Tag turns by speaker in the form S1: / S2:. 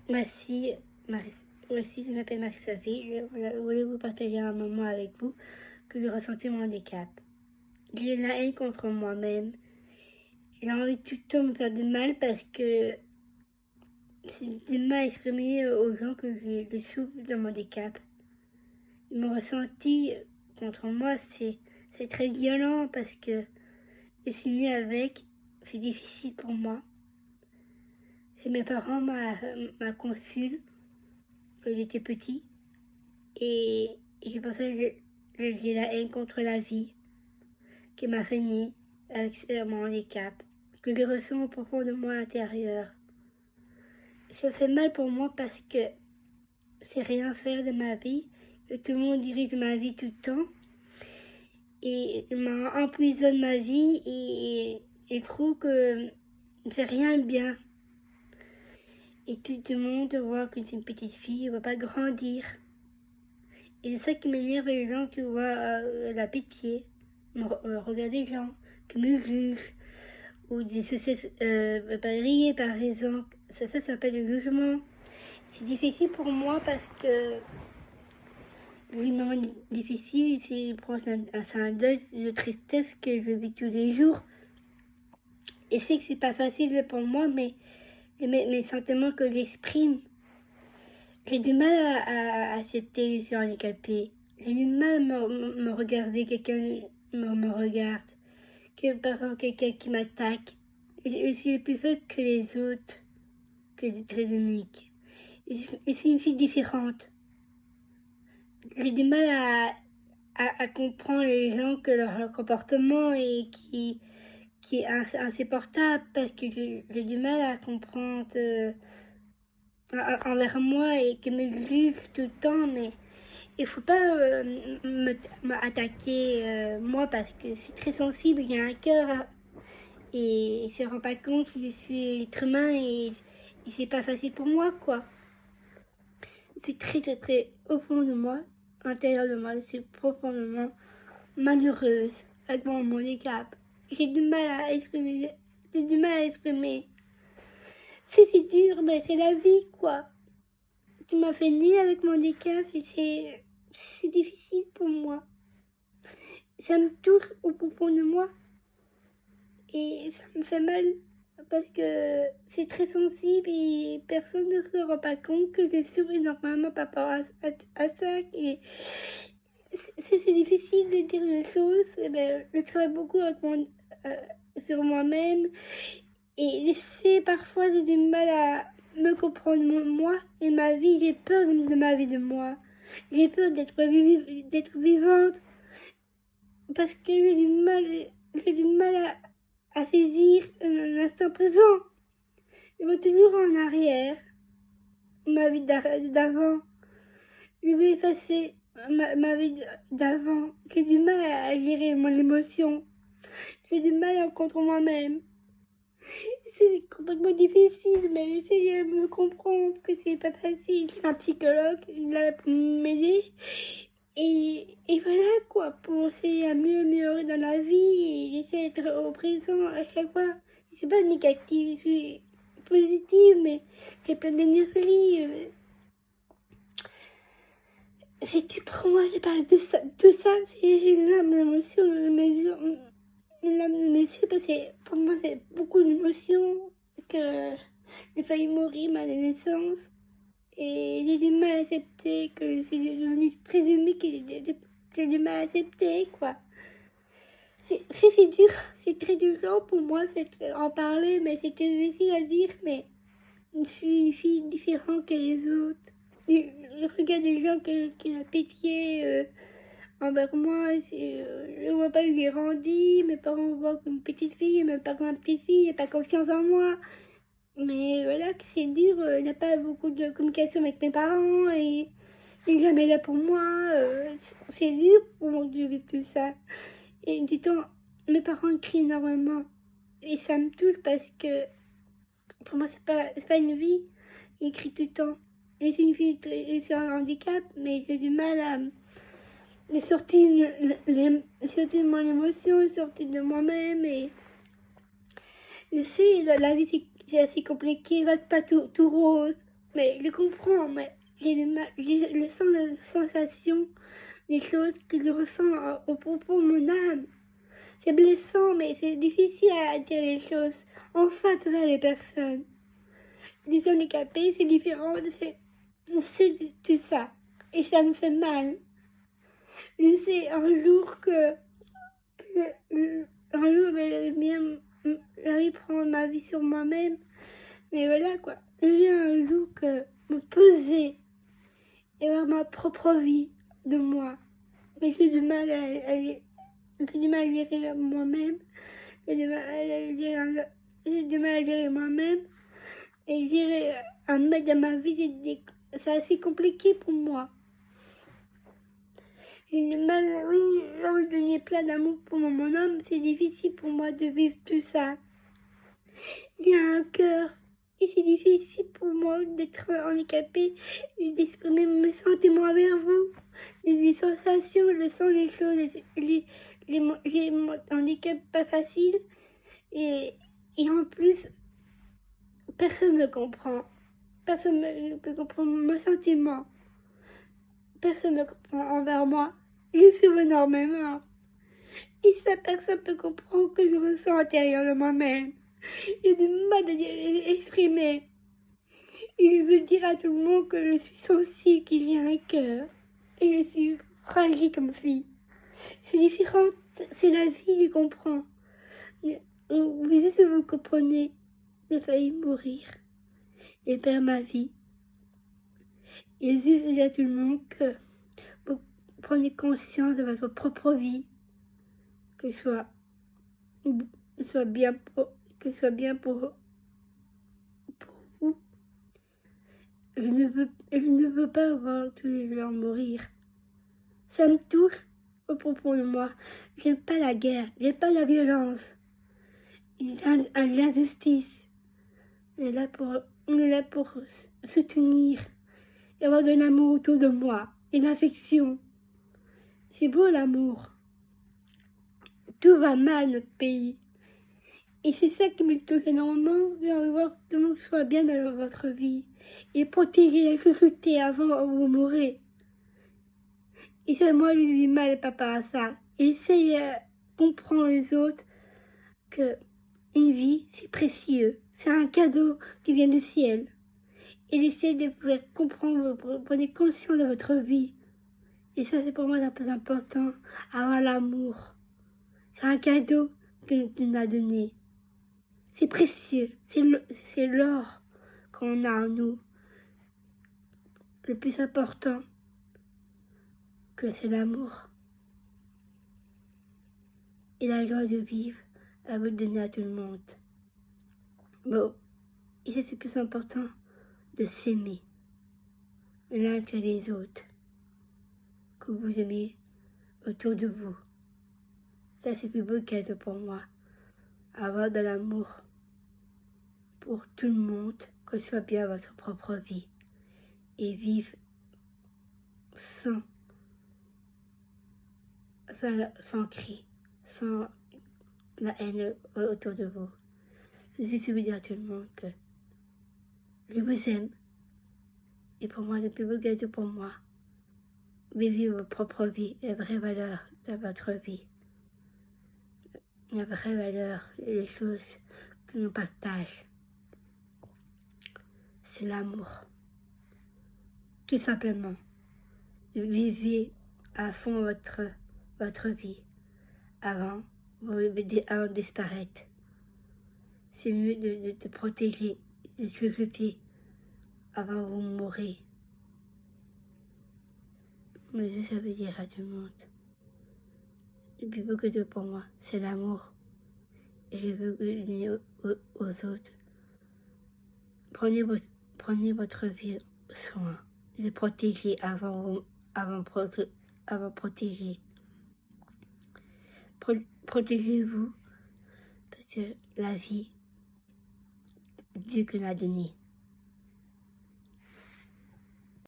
S1: Merci, Merci, je m'appelle Marie-Sophie. Je voulais vous partager un moment avec vous que j'ai ressenti mon handicap. J'ai la haine contre moi-même. J'ai envie tout le temps de me faire du mal parce que c'est du mal à exprimer aux gens que je souffre de mon handicap. Mon ressenti contre moi, c'est très violent parce que je suis née avec, c'est difficile pour moi. C'est mes parents m'a conçu quand j'étais petit et c'est pour ça que j'ai la haine contre la vie qui m'a fait naître avec mon handicap, que je ressens au profond de moi intérieur. Ça fait mal pour moi parce que c'est rien faire de ma vie, que tout le monde dirige ma vie tout le temps et empoisonne ma vie et je trouve que je fais rien de bien. Et tout le monde voit que c'est une petite fille, ne va pas grandir. Et c'est ça qui m'énerve, les gens qui voient la pitié, regarder les gens qui me jugent, ou des sociétés rire par exemple. Ça s'appelle le jugement. C'est difficile pour moi parce que c'est un moment difficile, c'est un deuil de tristesse que je vis tous les jours. Et c'est que c'est pas facile pour moi, mais mes sentiments que j'exprime, j'ai du mal à accepter les gens handicapés. J'ai du mal à me regarder, quelqu'un me regarde. Que par exemple quelqu'un qui m'attaque. Je suis plus faible que les autres, que c'est très unique. Je suis une fille différente. J'ai du mal à comprendre les gens que leur comportement qui est insupportable parce que j'ai du mal à comprendre envers moi et qu'ils me jugent tout le temps, mais il faut pas m'attaquer moi parce que c'est très sensible, il y a un cœur et il se rend pas compte que je suis être humain et c'est pas facile pour moi quoi. C'est très au fond de moi, à l'intérieur de moi, je suis profondément malheureuse avec mon handicap. J'ai du mal à exprimer, j'ai du mal à exprimer. C'est dur, mais c'est la vie quoi. Tu m'as fait naître avec mon handicap et c'est difficile pour moi. Ça me touche au profond de moi et ça me fait mal parce que c'est très sensible et personne ne se rend pas compte que je souffre énormément par rapport à ça. Et c'est difficile de dire les choses. Et ben, je travaille beaucoup sur moi-même et j'essaie parfois j'ai du mal à me comprendre moi et ma vie. J'ai peur de ma vie de moi. J'ai peur d'être vivante parce que j'ai du mal à saisir l'instant présent. Je vais toujours en arrière, ma vie d'avant. Je vais effacer ma vie d'avant. J'ai du mal à gérer mon émotion. J'ai du mal à contre moi-même. C'est complètement difficile, mais essayez de me comprendre que c'est pas facile. J'ai un psychologue là pour m'aider. Et voilà quoi, pour essayer à mieux améliorer dans la vie. Et j'essaie d'être au présent à chaque fois. Je suis pas négative, je suis positive, mais j'ai plein d'énergie. C'était pour moi, j'ai parlé de ça, j'ai une larme d'émotion dans mes yeux. Une larme de mes yeux, parce que pour moi, c'est beaucoup d'émotions, que j'ai failli mourir à ma naissance. Et j'ai du mal à accepter que je suis devenue très unique et j'ai du mal à accepter, quoi. C'est dur, c'est très dur pour moi en parler, mais c'était difficile à dire, mais je suis une fille différente que les autres. Je regarde des gens qui ont pitié envers moi. Je vois pas où j'ai grandi. Mes parents voient comme une petite fille, mes parents une petite fille, il n'y a pas confiance en moi. Mais voilà, que c'est dur. Il n'y a pas beaucoup de communication avec mes parents et il n'est jamais là pour moi. C'est dur pour moi de vivre tout ça. Et du temps, mes parents crient énormément. Et ça me touche parce que pour moi, c'est pas une vie. Ils crient tout le temps. Et c'est une fille, c'est un handicap, mais j'ai du mal à sortir, sortir de mon émotion, sortir de moi-même. Et je sais, la vie c'est assez compliqué, va pas tout rose. mais je comprends, mais j'ai je sens les sensations, les choses que je ressens au propos de mon âme. C'est blessant, mais c'est difficile à dire les choses en face vers les personnes. Les handicapés, c'est différent c'est tout ça. Et ça me fait mal. Je sais un jour un jour, j'arrive à prendre ma vie sur moi-même. Mais voilà quoi. Je viens un jour que me poser et avoir ma propre vie de moi. Mais j'ai du mal j'ai du mal à gérer moi-même. J'ai du mal à gérer moi-même. Et gérer un mec dans ma vie, c'est assez compliqué pour moi. J'ai du mal, oui, j'ai envie de donner plein d'amour pour mon homme. C'est difficile pour moi de vivre tout ça. J'ai un cœur. Et c'est difficile pour moi d'être handicapée et d'exprimer mes sentiments vers vous. Les sensations, je sens les choses, j'ai mon handicap pas facile. Et en plus, personne ne me comprend. Personne ne peut comprendre mes sentiments. Personne ne me comprend envers moi. Je souffre énormément. Et ça, personne ne peut comprendre ce que je ressens à l'intérieur de moi-même. J'ai du mal à exprimer. Et je veux dire à tout le monde que je suis sensible, que j'ai un cœur. Et je suis fragile comme fille. C'est différent, c'est la vie, je comprends. Vous si vous comprenez, j'ai failli mourir. Et perdre ma vie. Et je dis à tout le monde que vous prenez conscience de votre propre vie. Que ce soit bien pour vous. Je ne veux pas voir tous les gens mourir. Ça me touche au propos de moi. J'aime pas la guerre, j'aime pas la violence, l'injustice. On est là pour se tenir et avoir de l'amour autour de moi et l'affection. C'est beau l'amour. Tout va mal notre pays. Et c'est ça qui me touche énormément. J'ai envie de voir que tout le monde soit bien dans votre vie. Et protéger la société avant que vous mourrez. Et ça, moi, je vis mal par rapport à ça. Essayez de comprendre les autres que une vie, c'est précieux. C'est un cadeau qui vient du ciel. Et essayez de pouvoir comprendre, prenez conscience de votre vie. Et ça, c'est pour moi le plus important. Avoir l'amour. C'est un cadeau que tu m'as donné. C'est précieux. C'est l'or qu'on a en nous. Le plus important, que c'est l'amour. Et la joie de vivre à vous donner à tout le monde. Bon, et ça, c'est le plus important, de s'aimer l'un que les autres. Que vous aimez autour de vous. Ça, c'est le plus beau cadeau pour moi. Avoir de l'amour pour tout le monde, que ce soit bien votre propre vie. Et vivre sans cri, sans la haine autour de vous. Je veux dire à tout le monde que je vous aime. Et pour moi, le plus beau cadeau pour moi, vivez votre propre vie, la vraie valeur de votre vie. La vraie valeur, les choses que nous partageons. C'est l'amour. Tout simplement. Vivez à fond votre vie avant de disparaître. C'est mieux de protéger, de se jeter avant de mourir. Mais ça veut dire à tout le monde. Le plus beau cadeau pour moi, c'est l'amour. Et je veux le donner aux autres. Prenez votre vie soin. De protéger avant protéger. Protégez-vous, parce que la vie, Dieu que l'a donnée.